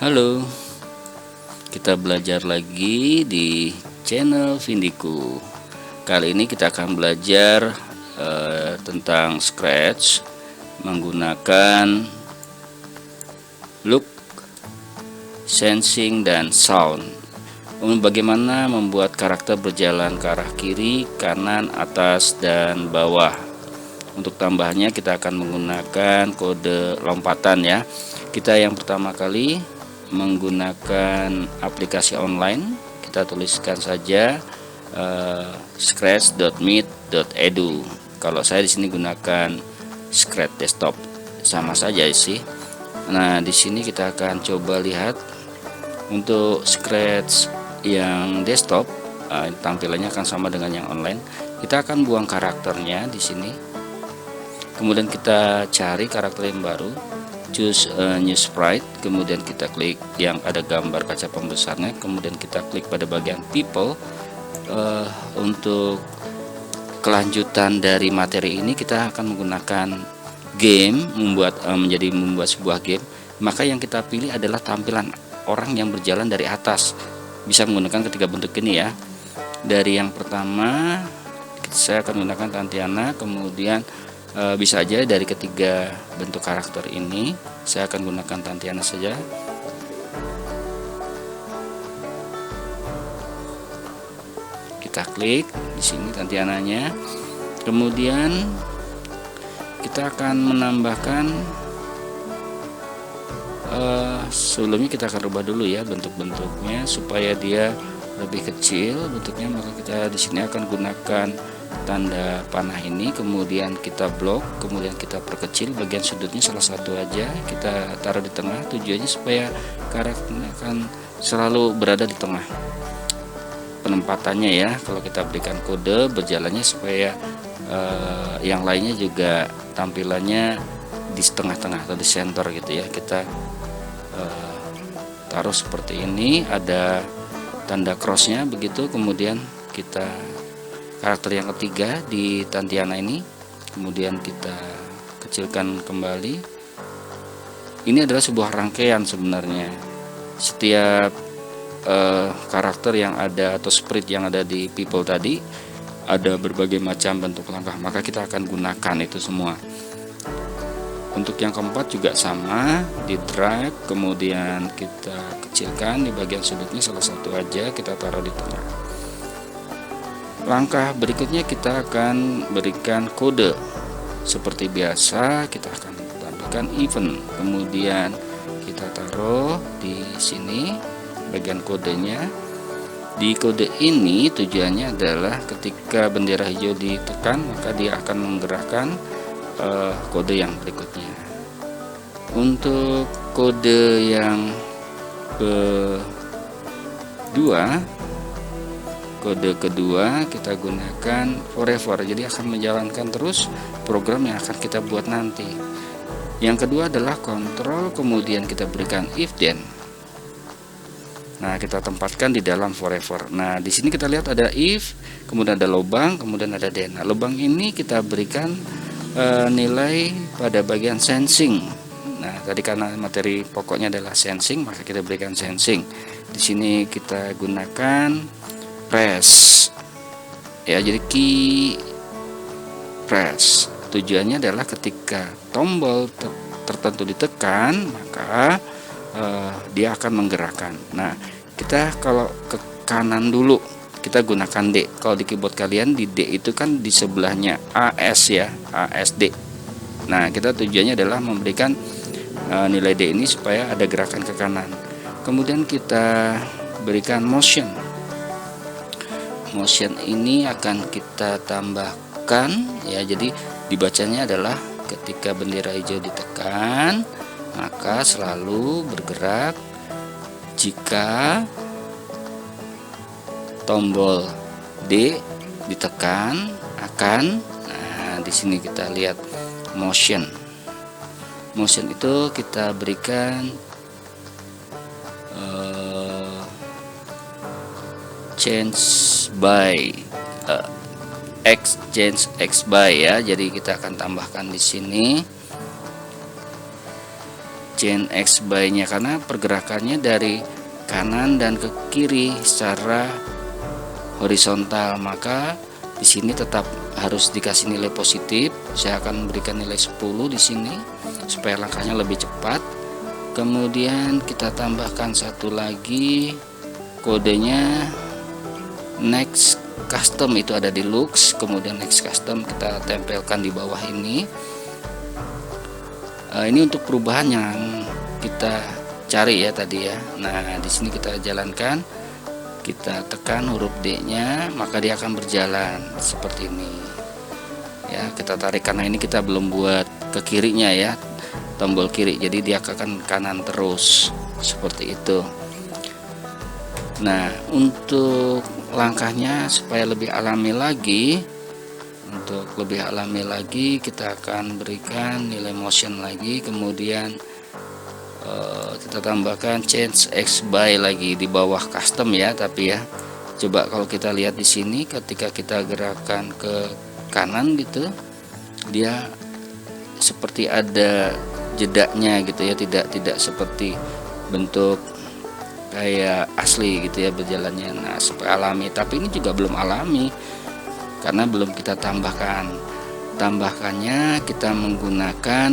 Halo, kita belajar lagi di channel Vindiku. Kali ini kita akan belajar tentang Scratch menggunakan look, sensing, dan sound. Bagaimana membuat karakter berjalan ke arah kiri, kanan, atas, dan bawah. Untuk tambahannya kita akan menggunakan kode lompatan ya. Kita yang pertama kali menggunakan aplikasi online, kita tuliskan saja scratch.meet.edu. Kalau saya di sini gunakan Scratch desktop, sama saja sih. Nah, di sini kita akan coba lihat untuk Scratch yang desktop, tampilannya akan sama dengan yang online. Kita akan buang karakternya di sini. Kemudian kita cari karakter yang baru, choose new sprite, kemudian kita klik yang ada gambar kaca pembesarnya, kemudian kita klik pada bagian people. Untuk kelanjutan dari materi ini kita akan menggunakan game, membuat sebuah game. Maka yang kita pilih adalah tampilan orang yang berjalan dari atas. Bisa menggunakan ketiga bentuk ini ya. Dari yang pertama saya akan menggunakan Tantiana, kemudian bisa aja dari ketiga bentuk karakter ini saya akan gunakan Tantiana saja. Kita klik di sini Tantiananya, kemudian kita akan menambahkan sebelumnya kita akan rubah dulu ya bentuk-bentuknya supaya dia lebih kecil bentuknya. Maka kita di sini akan gunakan tanda panah ini, kemudian kita blok, kemudian kita perkecil bagian sudutnya salah satu aja, kita taruh di tengah. Tujuannya supaya karakternya akan selalu berada di tengah penempatannya ya. Kalau kita berikan kode berjalannya supaya yang lainnya juga tampilannya di tengah-tengah atau di center gitu ya. Kita taruh seperti ini, ada tanda crossnya begitu. Kemudian kita karakter yang ketiga di Tantiana ini, kemudian kita kecilkan kembali. Ini adalah sebuah rangkaian sebenarnya. Setiap karakter yang ada atau sprite yang ada di people tadi ada berbagai macam bentuk langkah, maka kita akan gunakan itu semua. Untuk yang keempat juga sama, di drag, kemudian kita kecilkan di bagian sudutnya salah satu aja, kita taruh di tengah. Langkah berikutnya kita akan berikan kode. Seperti biasa kita akan tampilkan event, kemudian kita taruh di sini bagian kodenya. Di kode ini tujuannya adalah ketika bendera hijau ditekan maka dia akan menggerakkan kode yang berikutnya. Untuk kode yang kode kedua kita gunakan forever, jadi akan menjalankan terus program yang akan kita buat nanti. Yang kedua adalah kontrol, kemudian kita berikan if then. Nah, kita tempatkan di dalam forever. Nah, di sini kita lihat ada if, kemudian ada lubang, kemudian ada then. Nah, lubang ini kita berikan nilai pada bagian sensing. Nah, tadi karena materi pokoknya adalah sensing, maka kita berikan sensing. Di sini kita gunakan press ya, jadi key press. Tujuannya adalah ketika tombol tertentu ditekan maka dia akan menggerakkan. Nah, kita kalau ke kanan dulu kita gunakan D. Kalau di keyboard kalian di D itu kan di sebelahnya AS ya, ASD. Nah, kita tujuannya adalah memberikan nilai D ini supaya ada gerakan ke kanan. Kemudian kita berikan motion. Motion ini akan kita tambahkan ya, jadi dibacanya adalah ketika bendera hijau ditekan maka selalu bergerak. Jika tombol D ditekan akan, nah di sini kita lihat motion. Motion itu kita berikan change by X by ya. Jadi kita akan tambahkan di sini change X by-nya, karena pergerakannya dari kanan dan ke kiri secara horizontal, maka di sini tetap harus dikasih nilai positif. Saya akan berikan nilai 10 di sini supaya langkahnya lebih cepat. Kemudian kita tambahkan satu lagi kodenya next custom, itu ada di looks, kemudian next custom kita tempelkan di bawah ini. Ini untuk perubahan yang kita cari ya tadi ya. Nah, di sini kita jalankan, kita tekan huruf D-nya, maka dia akan berjalan seperti ini. Ya, kita tarik, karena ini kita belum buat ke kirinya ya, tombol kiri, jadi dia akan kanan terus seperti itu. Nah, untuk langkahnya supaya lebih alami lagi, kita akan berikan nilai motion lagi, kemudian kita tambahkan change X by lagi di bawah custom ya. Tapi ya, coba kalau kita lihat di sini, ketika kita gerakan ke kanan gitu, dia seperti ada jedanya gitu ya, tidak seperti bentuk kayak asli gitu ya berjalannya. Nah, supaya alami, tapi ini juga belum alami karena belum kita tambahkannya kita menggunakan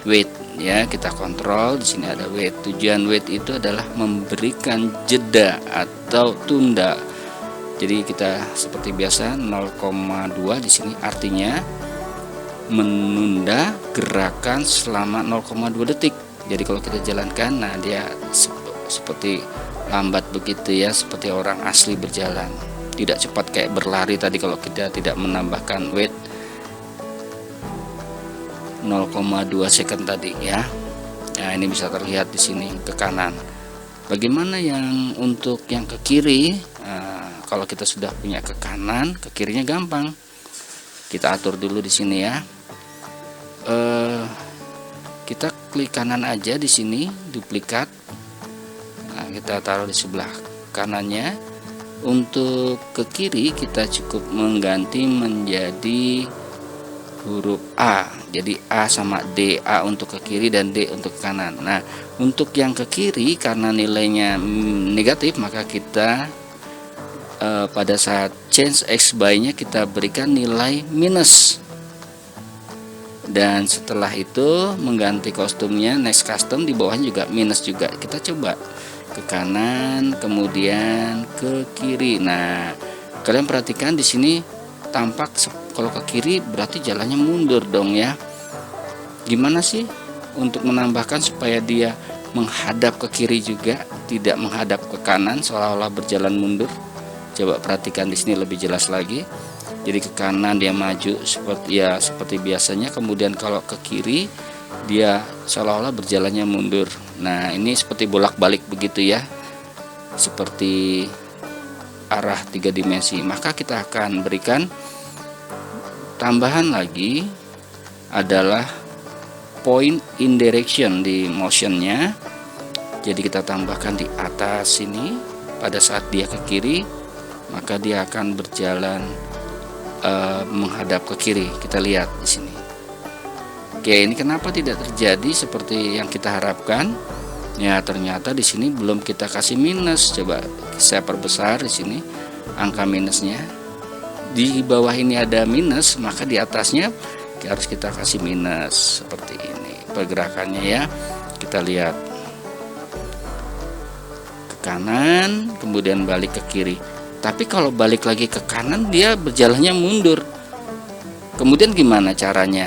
wait ya. Kita kontrol, di sini ada wait. Tujuan wait itu adalah memberikan jeda atau tunda. Jadi kita seperti biasa 0,2 di sini artinya menunda gerakan selama 0,2 detik. Jadi kalau kita jalankan, nah dia seperti lambat begitu ya, seperti orang asli berjalan, tidak cepat kayak berlari tadi kalau kita tidak menambahkan wait 0,2 second tadi ya. Nah, ini bisa terlihat di sini ke kanan. Bagaimana yang untuk yang ke kiri? Nah, kalau kita sudah punya ke kanan, ke kirinya gampang. Kita atur dulu di sini ya. Kita klik kanan aja di sini, duplikat. Nah, kita taruh di sebelah kanannya. Untuk ke kiri kita cukup mengganti menjadi huruf A. Jadi A sama D, A untuk ke kiri dan D untuk ke kanan. Nah, untuk yang ke kiri karena nilainya negatif, maka kita pada saat change X by-nya kita berikan nilai minus. Dan setelah itu mengganti kostumnya next custom, di bawahnya juga minus juga. Kita coba ke kanan kemudian ke kiri. Nah, kalian perhatikan di sini tampak kalau ke kiri berarti jalannya mundur dong ya. Gimana sih untuk menambahkan supaya dia menghadap ke kiri juga, tidak menghadap ke kanan seolah-olah berjalan mundur? Coba perhatikan di sini lebih jelas lagi. Jadi ke kanan dia maju seperti biasanya, kemudian kalau ke kiri dia seolah-olah berjalannya mundur. Nah, ini seperti bolak-balik begitu ya, seperti arah 3 dimensi. Maka kita akan berikan tambahan lagi adalah point in direction di motionnya. Jadi kita tambahkan di atas sini, pada saat dia ke kiri maka dia akan berjalan menghadap ke kiri. Kita lihat di sini. Oke, ini kenapa tidak terjadi seperti yang kita harapkan? Ya, ternyata di sini belum kita kasih minus. Coba saya perbesar di sini angka minusnya. Di bawah ini ada minus, maka di atasnya harus kita kasih minus seperti ini. Pergerakannya ya, kita lihat ke kanan, kemudian balik ke kiri. Tapi kalau balik lagi ke kanan dia berjalannya mundur. Kemudian gimana caranya?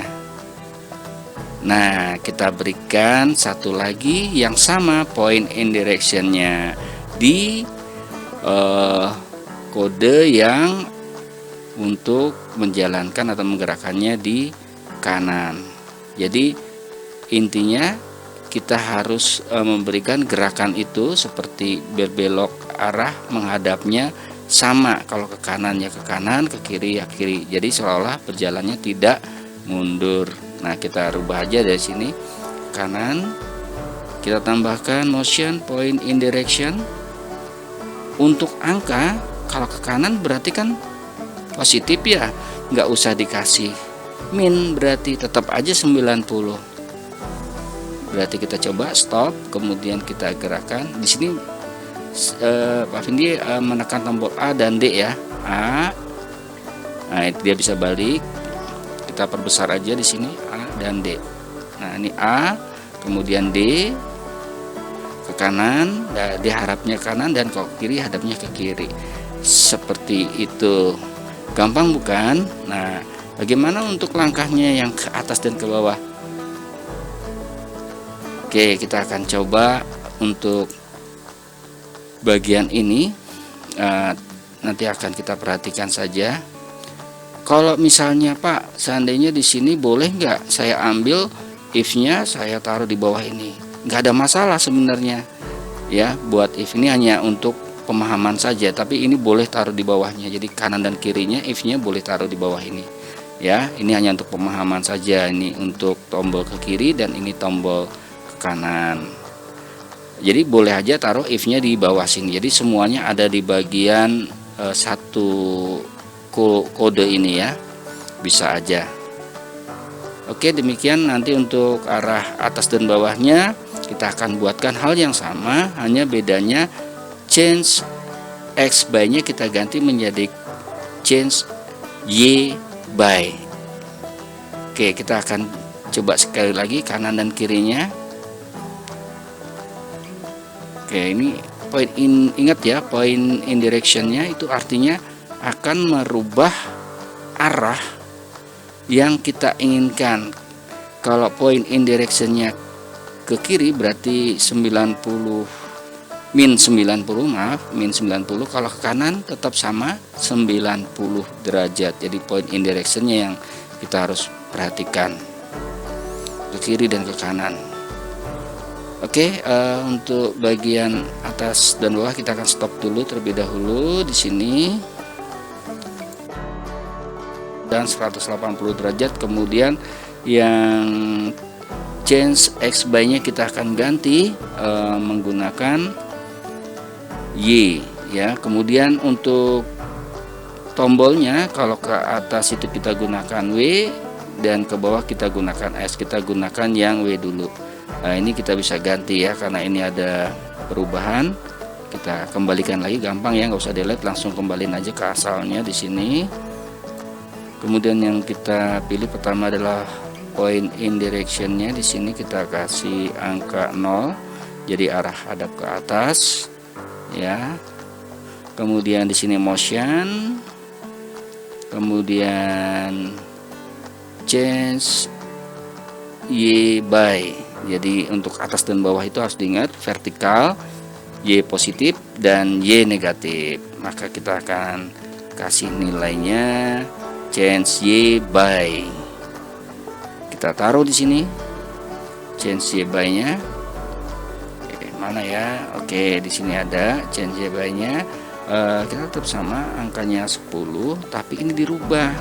Nah, kita berikan satu lagi yang sama point in directionnya di kode yang untuk menjalankan atau menggerakkannya di kanan. Jadi intinya kita harus memberikan gerakan itu seperti berbelok arah menghadapnya sama. Kalau ke kanan ya ke kanan, ke kiri ya kiri. Jadi seolah-olah berjalannya tidak mundur. Nah, kita rubah aja dari sini kanan. Kita tambahkan motion point in direction. Untuk angka kalau ke kanan berarti kan positif ya, nggak usah dikasih min, berarti tetap aja 90. berarti kita coba stop, kemudian kita gerakkan. Di sini Pak Vindi menekan tombol A dan D ya. A, nah itu dia bisa balik. Kita perbesar aja di sini A dan D. Nah ini A, kemudian D ke kanan, nah, dia hadapnya kanan, dan kalau kiri hadapnya ke kiri. Seperti itu. Gampang bukan? Nah, bagaimana untuk langkahnya yang ke atas dan ke bawah? Oke, kita akan coba untuk bagian ini. Nanti akan kita perhatikan saja. Kalau misalnya Pak, seandainya di sini boleh nggak saya ambil if-nya saya taruh di bawah ini? Nggak ada masalah sebenarnya ya. Buat if ini hanya untuk pemahaman saja, tapi ini boleh taruh di bawahnya. Jadi kanan dan kirinya if-nya boleh taruh di bawah ini ya. Ini hanya untuk pemahaman saja. Ini untuk tombol ke kiri dan ini tombol ke kanan. Jadi boleh aja taruh if-nya di bawah sini. Jadi semuanya ada di bagian satu kode ini ya, bisa aja. Oke, demikian. Nanti untuk arah atas dan bawahnya kita akan buatkan hal yang sama, hanya bedanya change X by nya kita ganti menjadi change Y by. Oke, kita akan coba sekali lagi kanan dan kirinya. Oke, ini point in, ingat ya, point in directionnya itu artinya akan merubah arah yang kita inginkan. Kalau point in directionnya ke kiri berarti 90 min 90. Kalau ke kanan tetap sama 90 derajat. Jadi point in directionnya yang kita harus perhatikan, ke kiri dan ke kanan. Oke, untuk bagian atas dan bawah kita akan stop dulu terlebih dahulu di sini. Dan 180 derajat. Kemudian yang change X by nya kita akan ganti menggunakan Y ya. Kemudian untuk tombolnya, kalau ke atas itu kita gunakan W dan ke bawah kita gunakan S. Kita gunakan yang W dulu. Nah, ini kita bisa ganti ya, karena ini ada perubahan. Kita kembalikan lagi, gampang ya, nggak usah delete, langsung kembaliin aja ke asalnya di sini. Kemudian yang kita pilih pertama adalah point in directionnya. Di sini kita kasih angka 0, jadi arah hadap ke atas ya. Kemudian di sini motion, kemudian change Y by. Jadi untuk atas dan bawah itu harus diingat, vertikal Y positif dan Y negatif. Maka kita akan kasih nilainya change Y by. Kita taruh di sini change Y by-nya. Oke, mana ya? Oke, di sini ada change Y by-nya. Kita tetap sama angkanya 10, tapi ini dirubah.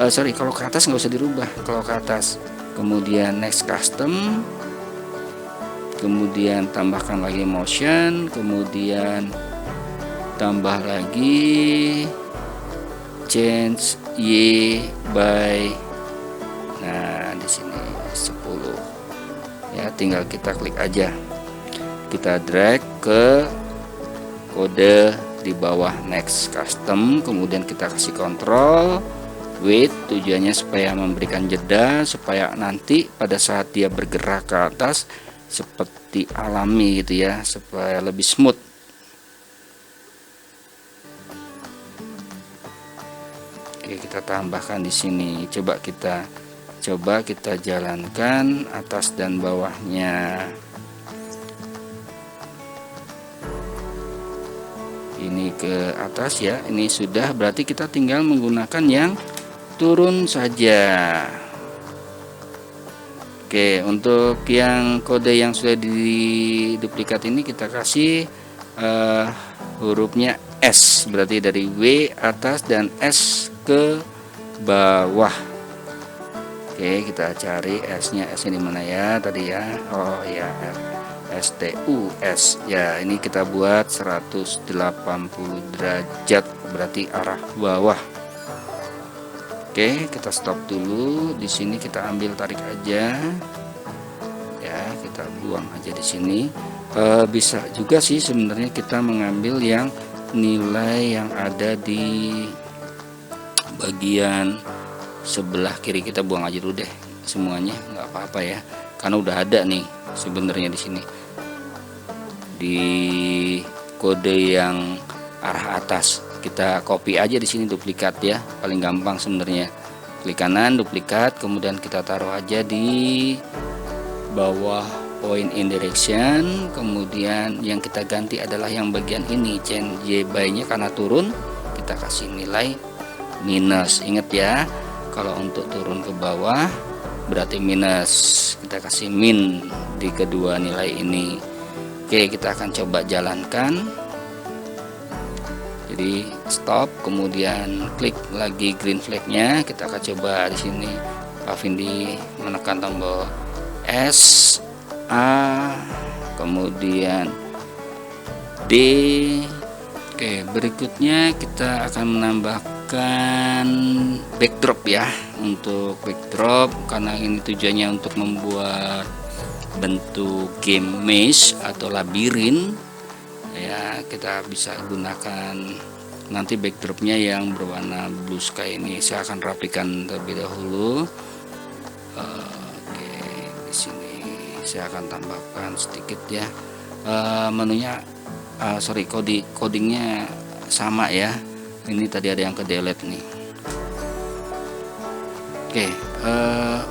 Sorry, kalau ke atas nggak usah dirubah. Kalau ke atas, kemudian next custom, kemudian tambahkan lagi motion, kemudian tambah lagi change Y by. Nah, di sini 10 ya, tinggal kita klik aja, kita drag ke kode di bawah next custom, kemudian kita kasih kontrol wait. Tujuannya supaya memberikan jeda, supaya nanti pada saat dia bergerak ke atas seperti alami gitu ya, supaya lebih smooth. Oke, kita tambahkan di sini. Coba kita jalankan atas dan bawahnya. Ini ke atas ya. Ini sudah, berarti kita tinggal menggunakan yang turun saja. Oke, untuk yang kode yang sudah diduplikat ini kita kasih hurufnya S, berarti dari W atas dan S ke bawah. Oke, kita cari S-nya. S-nya di mana ya tadi ya? Oh ya, STUS ya. Ini kita buat 180 derajat, berarti arah bawah. Oke, kita stop dulu di sini, kita ambil tarik aja ya. ya, kita buang aja di sini. Bisa juga sih sebenarnya kita mengambil yang nilai yang ada di bagian sebelah kiri, kita buang aja dulu deh semuanya, nggak apa-apa ya, karena udah ada nih sebenarnya di sini di kode yang arah atas. Kita copy aja di sini, duplikat ya, paling gampang sebenarnya. Klik kanan, duplikat, kemudian kita taruh aja di bawah point in direction. Kemudian yang kita ganti adalah yang bagian ini, change y by-nya karena turun, kita kasih nilai minus. Ingat ya, kalau untuk turun ke bawah berarti minus, kita kasih min di kedua nilai ini. Oke, kita akan coba jalankan. Jadi stop, kemudian klik lagi green flag-nya. Kita akan coba di sini Pak Vindi menekan tombol S, A, kemudian D. Oke, berikutnya kita akan menambahkan backdrop ya. Untuk backdrop, karena ini tujuannya untuk membuat bentuk game maze atau labirin ya, kita bisa gunakan nanti backdropnya yang berwarna blue sky ini. Saya akan rapikan terlebih dahulu. Oke, di sini saya akan tambahkan sedikit ya. Menunya codingnya sama ya. Ini tadi ada yang ke delete nih. Oke,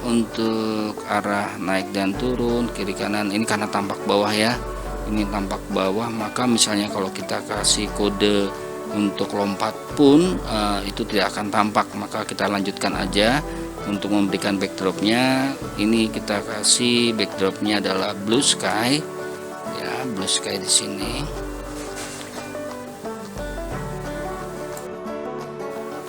untuk arah naik dan turun, kiri kanan, ini karena tampak bawah ya. Ini tampak bawah, maka misalnya kalau kita kasih kode untuk lompat pun itu tidak akan tampak. Maka kita lanjutkan aja untuk memberikan backdropnya. Ini kita kasih backdropnya adalah blue sky ya, blue sky di sini.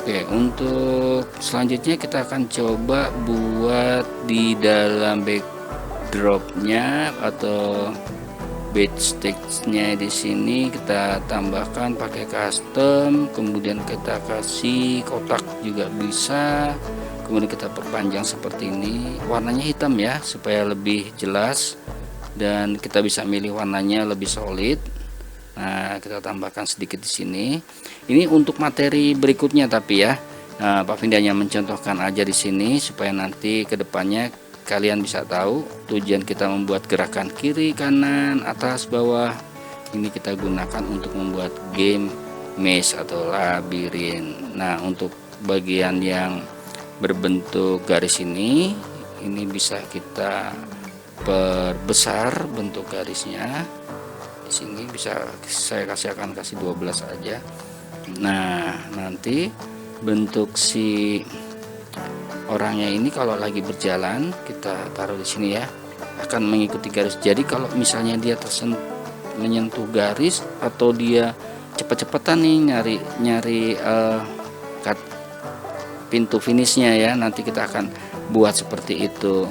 Oke, untuk selanjutnya kita akan coba buat di dalam backdropnya atau backstage-nya di sini kita tambahkan pakai custom, kemudian kita kasih kotak juga bisa, kemudian kita perpanjang seperti ini. Warnanya hitam ya supaya lebih jelas dan kita bisa milih warnanya lebih solid. Nah, kita tambahkan sedikit di sini. Ini untuk materi berikutnya tapi ya. Nah, Pak Vindi hanya mencontohkan aja di sini supaya nanti kedepannya kalian bisa tahu tujuan kita membuat gerakan kiri, kanan, atas, bawah. Ini kita gunakan untuk membuat game maze atau labirin. Nah, untuk bagian yang berbentuk garis ini bisa kita perbesar bentuk garisnya. Sini bisa saya akan kasih 12 aja. Nah, nanti bentuk si orangnya ini kalau lagi berjalan kita taruh di sini ya, akan mengikuti garis. Jadi kalau misalnya dia menyentuh garis atau dia cepet-cepetan nih nyari pintu finishnya ya, nanti kita akan buat seperti itu.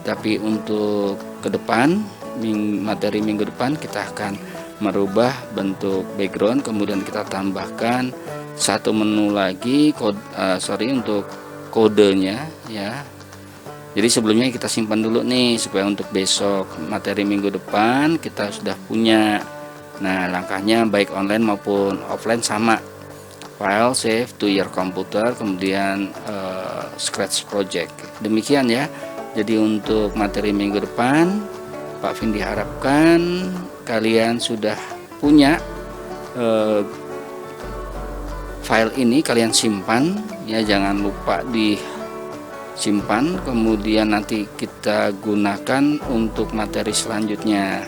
Tapi untuk ke depan, materi minggu depan kita akan merubah bentuk background, kemudian kita tambahkan satu menu lagi untuk kodenya ya. Jadi sebelumnya kita simpan dulu nih supaya untuk besok materi minggu depan kita sudah punya. Nah, langkahnya baik online maupun offline sama. File save to your computer, kemudian scratch project. Demikian ya. Jadi untuk materi minggu depan Pak Vindi harapkan kalian sudah punya file ini, kalian simpan ya, jangan lupa disimpan, kemudian nanti kita gunakan untuk materi selanjutnya.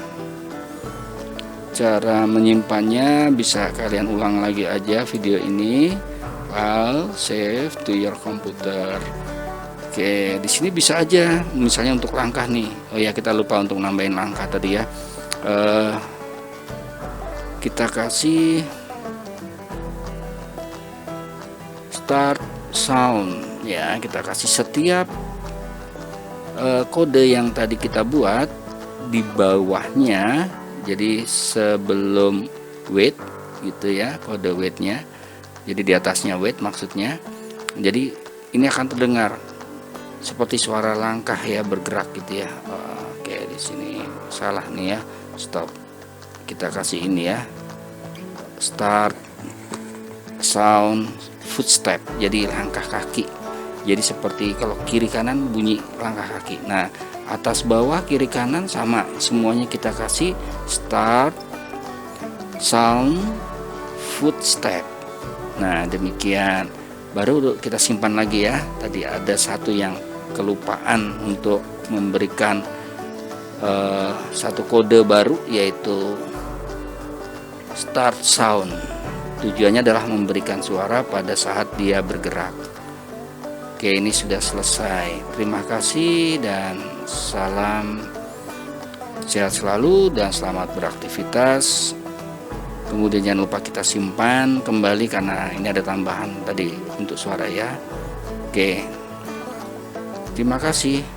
Cara menyimpannya bisa kalian ulang lagi aja video ini, file save to your computer. Oke, di sini bisa aja misalnya untuk langkah nih. Oh ya, kita lupa untuk nambahin langkah tadi ya. Kita kasih start sound ya, kita kasih setiap kode yang tadi kita buat di bawahnya. Jadi sebelum wait gitu ya, kode waitnya. Jadi di atasnya wait maksudnya. Jadi ini akan terdengar seperti suara langkah ya, bergerak gitu ya. di sini salah nih ya, stop. Kita kasih ini ya, start sound footstep, jadi langkah kaki. Jadi seperti kalau kiri kanan bunyi langkah kaki. Nah, atas bawah kiri kanan sama, semuanya kita kasih start sound footstep. Nah, demikian. Baru kita simpan lagi ya. Tadi ada satu yang kelupaan untuk memberikan satu kode baru, yaitu start sound. Tujuannya adalah memberikan suara pada saat dia bergerak. Oke, ini sudah selesai. Terima kasih dan salam sehat selalu dan selamat beraktivitas. Kemudian jangan lupa kita simpan kembali karena ini ada tambahan tadi untuk suara ya. Oke. Terima kasih.